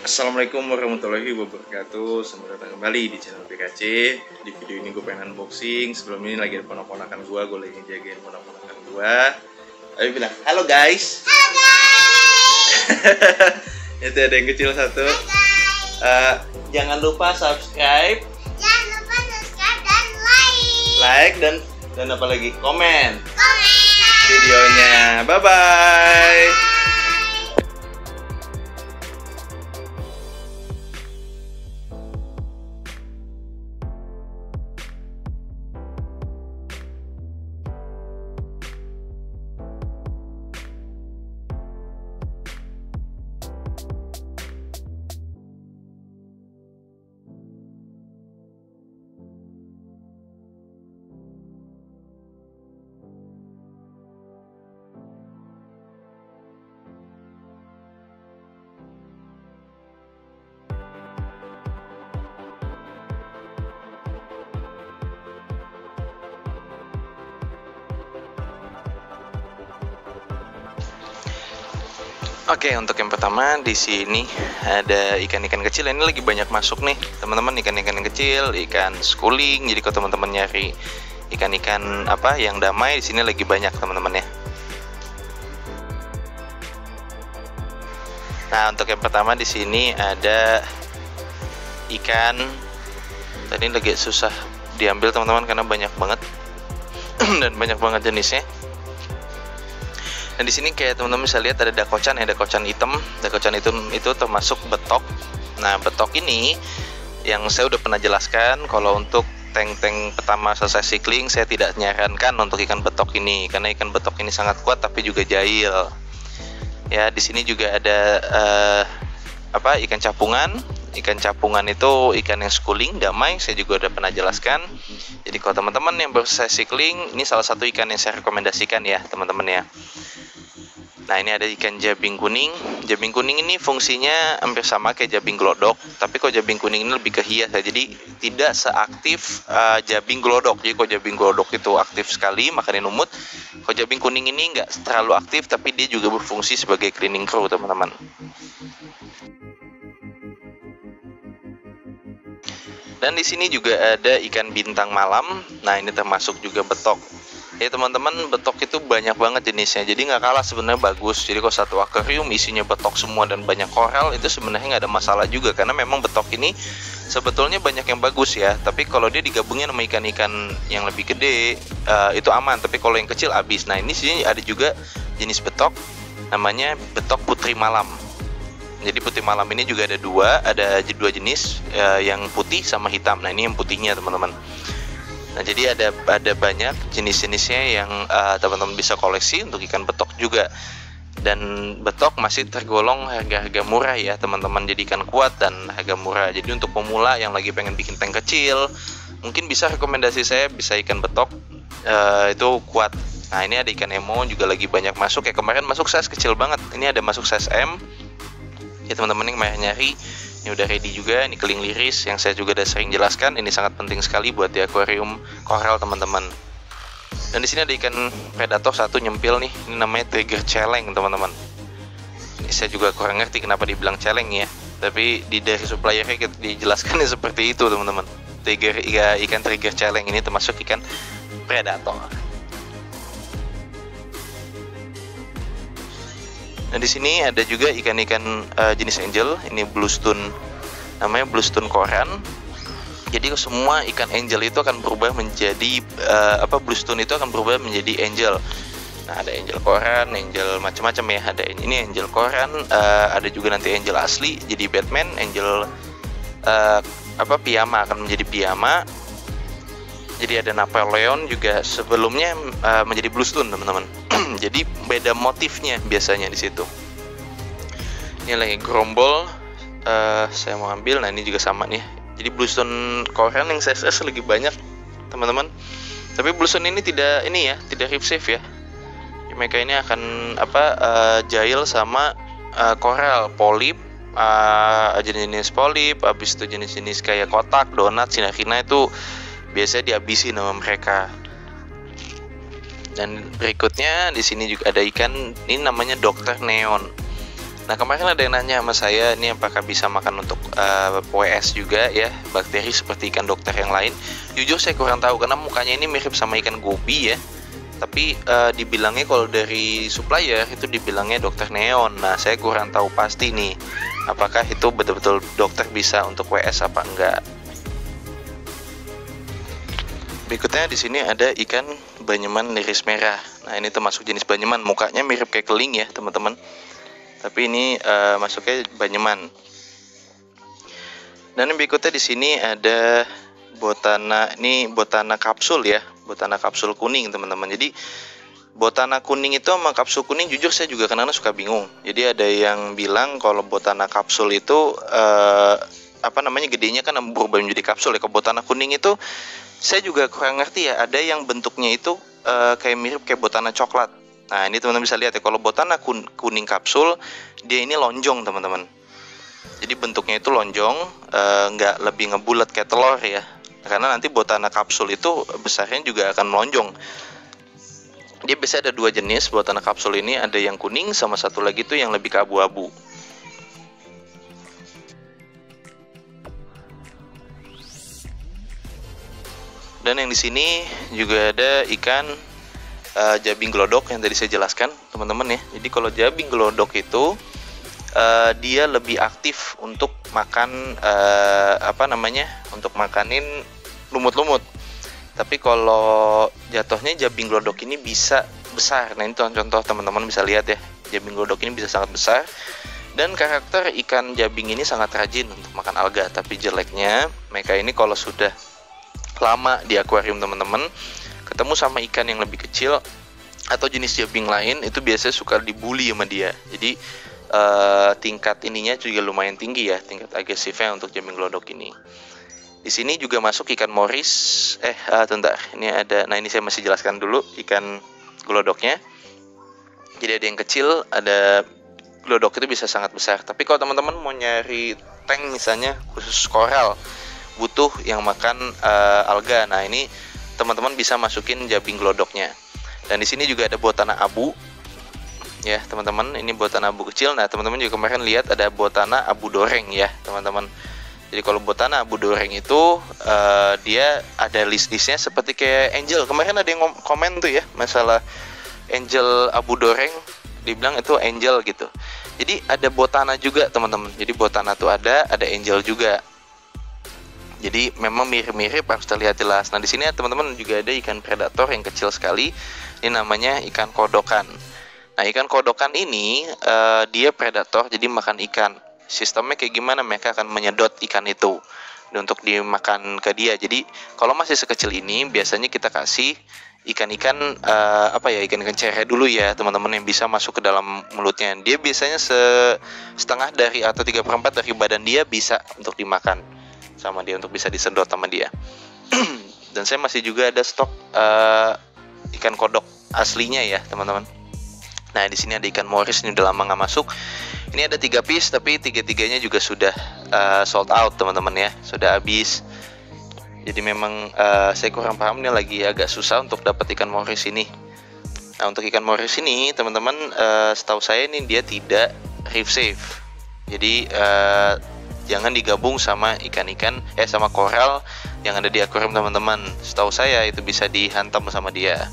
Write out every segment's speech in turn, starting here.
Assalamualaikum warahmatullahi wabarakatuh. Selamat datang kembali di channel PKC. Di video ini gue pengen unboxing. Sebelum ini lagi ada ponak-ponakan gue lagi jagain ponak-ponakan gue. Ayo bilang, halo guys. Halo guys. Itu ada yang kecil satu. Jangan lupa subscribe. Jangan lupa subscribe dan like. Like dan apa lagi? Komen Komen. videonya. Bye bye. Oke, untuk yang pertama di sini ada ikan-ikan kecil. Ini lagi banyak masuk nih, teman-teman, ikan-ikan kecil, ikan schooling. Jadi kalau teman-teman nyari ikan-ikan apa yang damai, di sini lagi banyak, teman-teman ya. Nah, untuk yang pertama di sini ada ikan. Tadi lagi susah diambil, teman-teman, karena banyak banget dan banyak banget jenisnya. Dan di sini kayak teman-teman bisa lihat ada dakocan, hitam. Dakocan itu termasuk betok. Nah, betok ini yang saya udah pernah jelaskan, kalau untuk tank-tank pertama selesai cycling saya tidak menyarankan untuk ikan betok ini, karena ikan betok ini sangat kuat tapi juga jahil. Ya, di sini juga ada ikan capungan. Ikan capungan itu ikan yang schooling, damai, saya juga udah pernah jelaskan. Jadi kalau teman-teman yang baru selesai cycling, ini salah satu ikan yang saya rekomendasikan ya, teman-teman ya. Nah, ini ada ikan jabing kuning. Jabing kuning ini fungsinya hampir sama kayak jabing glodok, tapi kalau jabing kuning ini lebih ke hias ya. Jadi tidak seaktif jabing glodok. Jadi kalau jabing glodok itu aktif sekali makanin lumut. Kalau jabing kuning ini nggak terlalu aktif, tapi dia juga berfungsi sebagai cleaning crew, teman-teman. Dan di sini juga ada ikan bintang malam. Nah, ini termasuk juga betok. Ya teman-teman, betok itu banyak banget jenisnya, jadi nggak kalah sebenarnya bagus. Jadi kalau satu akuarium isinya betok semua dan banyak koral, itu sebenarnya nggak ada masalah juga, karena memang betok ini sebetulnya banyak yang bagus ya. Tapi kalau dia digabungin sama ikan-ikan yang lebih gede, itu aman. Tapi kalau yang kecil habis. Nah, ini sini ada juga jenis betok, namanya betok putri malam. Jadi putri malam ini juga ada dua jenis, yang putih sama hitam. Nah, ini yang putihnya, teman-teman. Nah, jadi ada banyak jenis-jenisnya yang teman-teman bisa koleksi untuk ikan betok juga. Dan betok masih tergolong harga-harga murah ya, teman-teman. Jadi ikan kuat dan harga murah. Jadi untuk pemula yang lagi pengen bikin tank kecil, mungkin bisa rekomendasi saya bisa ikan betok, itu kuat. Nah, ini ada ikan emo juga lagi banyak masuk. Ya, kemarin masuk size kecil banget. Ini ada masuk size M. Ya, teman-teman yang mau nyari, ini udah ready juga. Ini keling liris yang saya juga udah sering jelaskan. Ini sangat penting sekali buat di akuarium koral, teman-teman. Dan di sini ada ikan predator satu nyempil nih. Ini namanya tiger celeng, teman-teman. Ini saya juga kurang ngerti kenapa dibilang celeng ya. Tapi dari suppliernya dijelaskannya seperti itu, teman-teman. Ikan tiger celeng ini termasuk ikan predator. Nah, di sini ada juga ikan-ikan jenis angel. Ini bluestone, namanya bluestone koran. Jadi semua ikan angel itu akan berubah menjadi bluestone itu akan berubah menjadi angel. Nah, ada angel koran, angel macam-macam ya. Ada ini angel koran, ada juga nanti angel asli jadi Batman, angel piyama akan menjadi piyama. Jadi ada Napoleon juga sebelumnya menjadi bluestone, teman-teman. Jadi beda motifnya biasanya di situ. Ini lagi gerombol, saya mau ambil. Nah, ini juga sama nih. Jadi bluestone koran yang size S lagi banyak, teman-teman. Tapi bluestone ini tidak rip safe ya. Mereka ini akan jahil sama koral, polip, jenis-jenis polip, habis itu jenis-jenis kayak kotak, donat, sinarina itu biasanya dihabisin sama mereka. Dan berikutnya di sini juga ada ikan, ini namanya Dr. Neon. Nah, kemarin ada yang nanya sama saya, ini apakah bisa makan untuk WS juga ya, bakteri seperti ikan dokter yang lain. Jujur saya kurang tahu karena mukanya ini mirip sama ikan gobi ya. Tapi dibilangnya kalau dari supplier itu dibilangnya dokter neon. Nah, saya kurang tahu pasti nih, apakah itu betul-betul dokter bisa untuk WS apa enggak. Berikutnya di sini ada ikan banyeman liris merah. Nah, ini termasuk jenis banyeman, mukanya mirip kayak keling ya, teman-teman. Tapi ini masuknya banyeman. Dan yang berikutnya di sini ada botana, ini botana kapsul ya, botana kapsul kuning teman-teman. Jadi botana kuning itu sama kapsul kuning jujur saya juga kadang-kadang suka bingung. Jadi ada yang bilang kalau botana kapsul itu gedenya kan berubah menjadi kapsul ya. Kalau botana kuning itu saya juga kurang ngerti ya. Ada yang bentuknya itu kayak mirip kayak botana coklat. Nah, ini teman-teman bisa lihat ya, kalau botana kuning kapsul dia ini lonjong teman-teman. Jadi bentuknya itu lonjong, nggak lebih ngebulat kayak telur ya. Karena nanti botana kapsul itu besarnya juga akan melonjong. Dia biasanya ada dua jenis botana kapsul ini, ada yang kuning sama satu lagi tuh yang lebih ke abu-abu. Dan yang di sini juga ada ikan jabing gelodok yang tadi saya jelaskan teman-teman ya. Jadi kalau jabing gelodok itu dia lebih aktif untuk makan untuk makanin lumut-lumut. Tapi kalau jatuhnya jabing gelodok ini bisa besar. Nah, ini contoh teman-teman bisa lihat ya, jabing gelodok ini bisa sangat besar. Dan karakter ikan jabing ini sangat rajin untuk makan alga. Tapi jeleknya mereka ini kalau sudah lama di akuarium teman-teman, ketemu sama ikan yang lebih kecil atau jenis jabing lain, itu biasanya suka dibully sama dia. Jadi tingkat ininya juga lumayan tinggi ya, tingkat agresifnya untuk jabing gelodok ini. Di sini juga masuk ikan moris. Bentar, ini ada. Nah, ini saya masih jelaskan dulu ikan gelodoknya. Jadi ada yang kecil, ada gelodok itu bisa sangat besar. Tapi kalau teman-teman mau nyari tank misalnya khusus koral, butuh yang makan alga. Nah, ini teman-teman bisa masukin jabing gelodoknya. Dan di sini juga ada botana abu. Ya, teman-teman, ini botana abu kecil. Nah, teman-teman juga kemarin lihat ada botana abu doreng ya, teman-teman. Jadi kalau botana abu doreng itu dia ada list-listnya seperti kayak angel. Kemarin ada yang komen tuh ya, masalah angel abu doreng, dibilang itu angel gitu. Jadi ada botana juga, teman-teman. Jadi botana tuh ada angel juga. Jadi memang mirip-mirip, harus terlihat jelas. Nah, di sini teman-teman juga ada ikan predator yang kecil sekali. Ini namanya ikan kodokan. Nah, ikan kodokan ini dia predator, jadi makan ikan. Sistemnya kayak gimana? Mereka akan menyedot ikan itu untuk dimakan ke dia. Jadi kalau masih sekecil ini, biasanya kita kasih ikan-ikan ikan-ikan cere dulu ya, teman-teman, yang bisa masuk ke dalam mulutnya. Dia biasanya setengah dari atau 3/4 dari badan dia bisa untuk dimakan sama dia, untuk bisa disedot sama dia. Dan saya masih juga ada stok ikan kodok aslinya ya, teman-teman. Nah, di sini ada ikan moris, ini udah lama nggak masuk. Ini ada 3 piece, tapi 3-3-nya juga sudah sold out, teman-teman ya, sudah habis. Jadi memang saya kurang paham, ini lagi agak susah untuk dapat ikan moris ini. Nah, untuk ikan moris ini, teman-teman, setahu saya ini dia tidak reef safe. Jadi jangan digabung sama ikan-ikan sama koral yang ada di akuarium, teman-teman. Setahu saya itu bisa dihantam sama dia.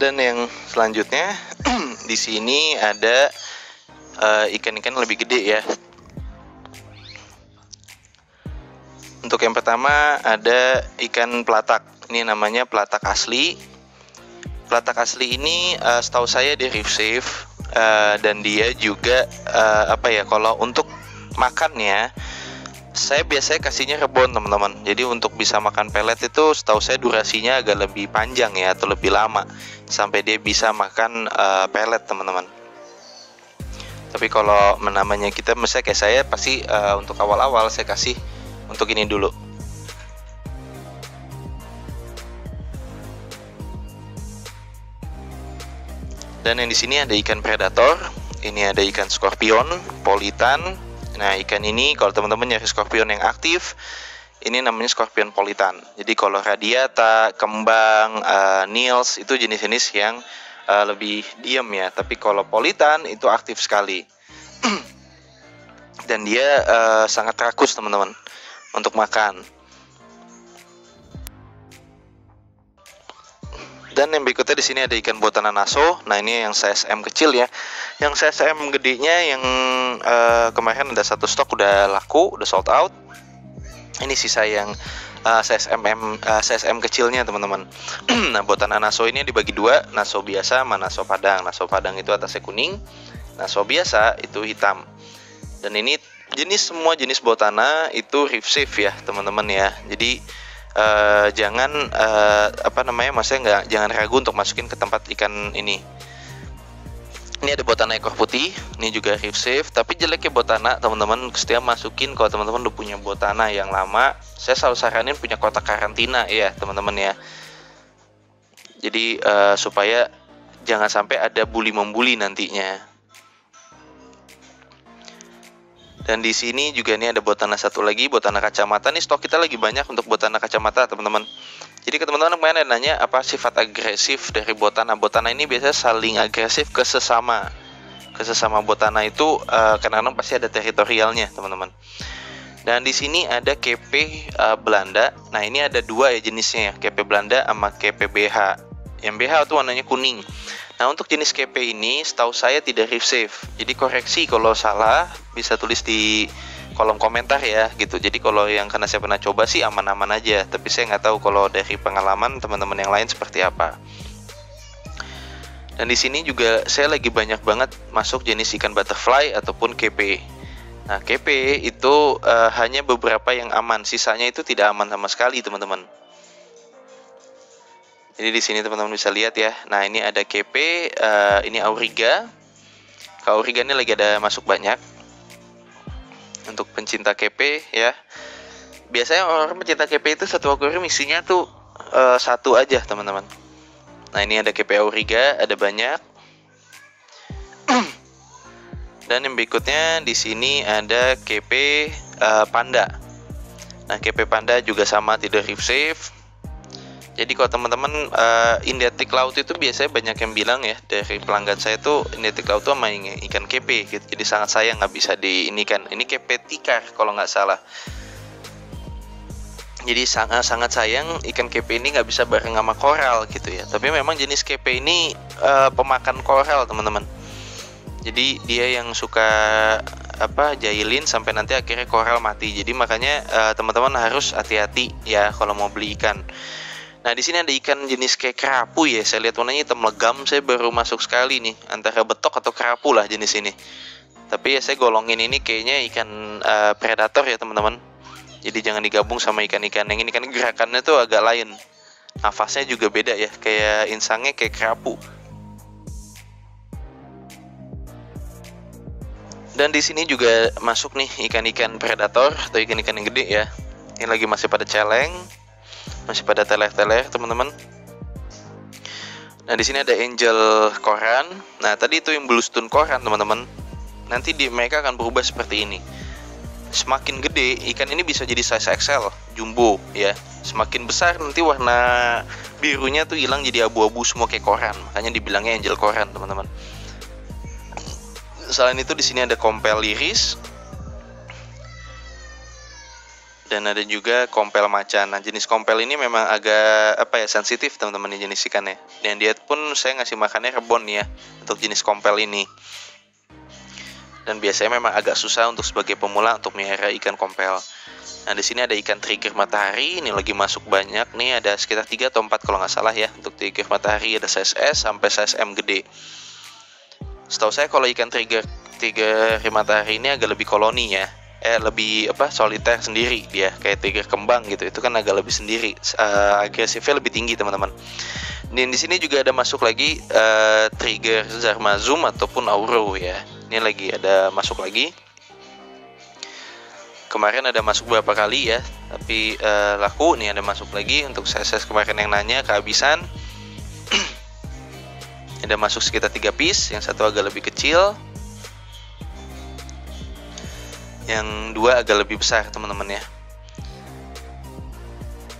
Dan yang selanjutnya di sini ada ikan-ikan lebih gede ya. Untuk yang pertama ada ikan pelatak. Ini namanya pelatak asli. Pelatak asli ini setahu saya dia reef safe, dan dia juga kalau untuk makannya saya biasanya kasihnya rebon, teman-teman. Jadi untuk bisa makan pelet itu setahu saya durasinya agak lebih panjang ya, atau lebih lama sampai dia bisa makan pelet, teman-teman. Tapi kalau namanya kita, misalnya kayak saya, pasti untuk awal-awal saya kasih untuk ini dulu. Dan yang di sini ada ikan predator. Ini ada ikan skorpion, politan. Nah, ikan ini kalau teman-teman nyari skorpion yang aktif, ini namanya Scorpion Politan. Jadi kalau Radiata, Kembang, Nils itu jenis-jenis yang lebih diam ya. Tapi kalau Politan itu aktif sekali. Dan dia sangat rakus teman-teman untuk makan. Dan yang berikutnya di sini ada ikan botana naso. Nah ini yang size M kecil ya. Yang size M gedenya yang kemarin ada satu stok udah laku, udah sold out. Ini sisa yang size M kecilnya teman-teman. Nah botana naso ini dibagi dua, naso biasa sama naso padang. Naso padang itu atasnya kuning, naso biasa itu hitam. Dan ini semua jenis botana itu reef safe ya teman-teman ya. Jadi jangan maksudnya jangan ragu untuk masukin ke tempat ikan ini. Ini ada botana ekor putih, ini juga reef safe. Tapi jeleknya botana teman-teman, setiap masukin kalau teman-teman udah punya botana yang lama, saya selalu saranin punya kotak karantina ya teman-teman ya. Jadi supaya jangan sampai ada bully membuli nantinya. Dan di sini juga nih ada botana satu lagi, botana kacamata. Nih stok kita lagi banyak untuk botana kacamata teman-teman. Jadi ke teman-teman kemarin ada nanya apa sifat agresif dari botana. Botana ini biasanya saling agresif ke sesama botana itu kadang-kadang pasti ada teritorialnya teman-teman. Dan di sini ada kepe Belanda. Nah ini ada dua ya jenisnya ya, kepe Belanda sama kepe BH. Yang BH itu warnanya kuning. Nah untuk jenis kepe ini setahu saya tidak reef safe. Jadi koreksi kalau salah bisa tulis di kolom komentar ya gitu. Jadi kalau yang karena saya pernah coba sih aman-aman aja. Tapi saya nggak tahu kalau dari pengalaman teman-teman yang lain seperti apa. Dan di sini juga saya lagi banyak banget masuk jenis ikan butterfly ataupun kepe. Nah kepe itu hanya beberapa yang aman. Sisanya itu tidak aman sama sekali teman-teman. Jadi di sini teman-teman bisa lihat ya. Nah ini ada kepe, ini auriga. Auriga ini lagi ada masuk banyak. Untuk pencinta kepe ya. Biasanya orang pencinta kepe itu satu akuarium isinya tuh satu aja teman-teman. Nah ini ada kepe auriga, ada banyak. Dan yang berikutnya di sini ada kepe panda. Nah kepe panda juga sama, tidak reef safe. Jadi kalau teman-teman indetik laut itu biasanya banyak yang bilang ya, dari pelanggan saya tuh indetik laut tuh sama ikan kepe gitu. Jadi sangat sayang nggak bisa diinikan. Ini kepe tikar kalau nggak salah. Jadi sangat sayang ikan kepe ini nggak bisa bareng sama koral gitu ya. Tapi memang jenis kepe ini pemakan koral teman-teman. Jadi dia yang suka jahilin sampai nanti akhirnya koral mati. Jadi makanya teman-teman harus hati-hati ya kalau mau beli ikan. Nah di sini ada ikan jenis kayak kerapu ya. Saya lihat warnanya hitam legam. Saya baru masuk sekali nih, antara betok atau kerapu lah jenis ini. Tapi ya saya golongin ini kayaknya ikan predator ya teman-teman. Jadi jangan digabung sama ikan-ikan yang ini, kan gerakannya tuh agak lain. Nafasnya juga beda ya, kayak insangnya kayak kerapu. Dan di sini juga masuk nih ikan-ikan predator atau ikan-ikan yang gede ya. Ini lagi masih pada celeng, masih pada teler-teler teman-teman. Nah di sini ada angel koran. Nah tadi itu yang blue stone koran teman-teman. Nanti mereka akan berubah seperti ini. Semakin gede ikan ini bisa jadi size XL, jumbo ya. Semakin besar nanti warna birunya tuh hilang jadi abu-abu semua kayak koran. Makanya dibilangnya angel koran teman-teman. Selain itu di sini ada kompel liris. Dan ada juga kompel macan. Nah, jenis kompel ini memang agak sensitif teman-teman jenis ikannya. Dan dia pun saya ngasih makannya rebon ya untuk jenis kompel ini. Dan biasanya memang agak susah untuk sebagai pemula untuk melihara ikan kompel. Nah, di sini ada ikan trigger matahari, ini lagi masuk banyak nih, ada sekitar 3 atau 4 kalau nggak salah ya. Untuk trigger matahari ada size S sampai size M gede. Setahu saya kalau ikan trigger matahari ini agak lebih koloni ya. Lebih soliter sendiri dia, kayak trigger kembang gitu. Itu kan agak lebih sendiri, agresifnya lebih tinggi teman-teman. Dan di sini juga ada masuk lagi trigger Zarmazum ataupun Auro ya. Ini lagi ada masuk lagi. Kemarin ada masuk beberapa kali ya, tapi laku. Nih ada masuk lagi untuk saya kemarin yang nanya kehabisan. Ada masuk sekitar 3 piece, yang satu agak lebih kecil, yang 2 agak lebih besar teman-teman ya.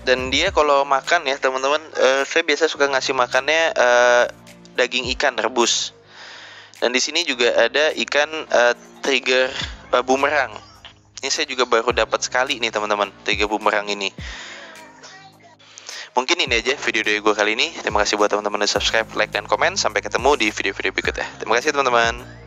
Dan dia kalau makan ya teman-teman, saya biasa suka ngasih makannya daging ikan rebus. Dan di sini juga ada ikan trigger bumerang. Ini saya juga baru dapat sekali nih teman-teman, trigger bumerang ini. Mungkin ini aja video dari gue kali ini. Terima kasih buat teman-teman yang subscribe, like, dan komen. Sampai ketemu di video-video berikutnya. Terima kasih teman-teman.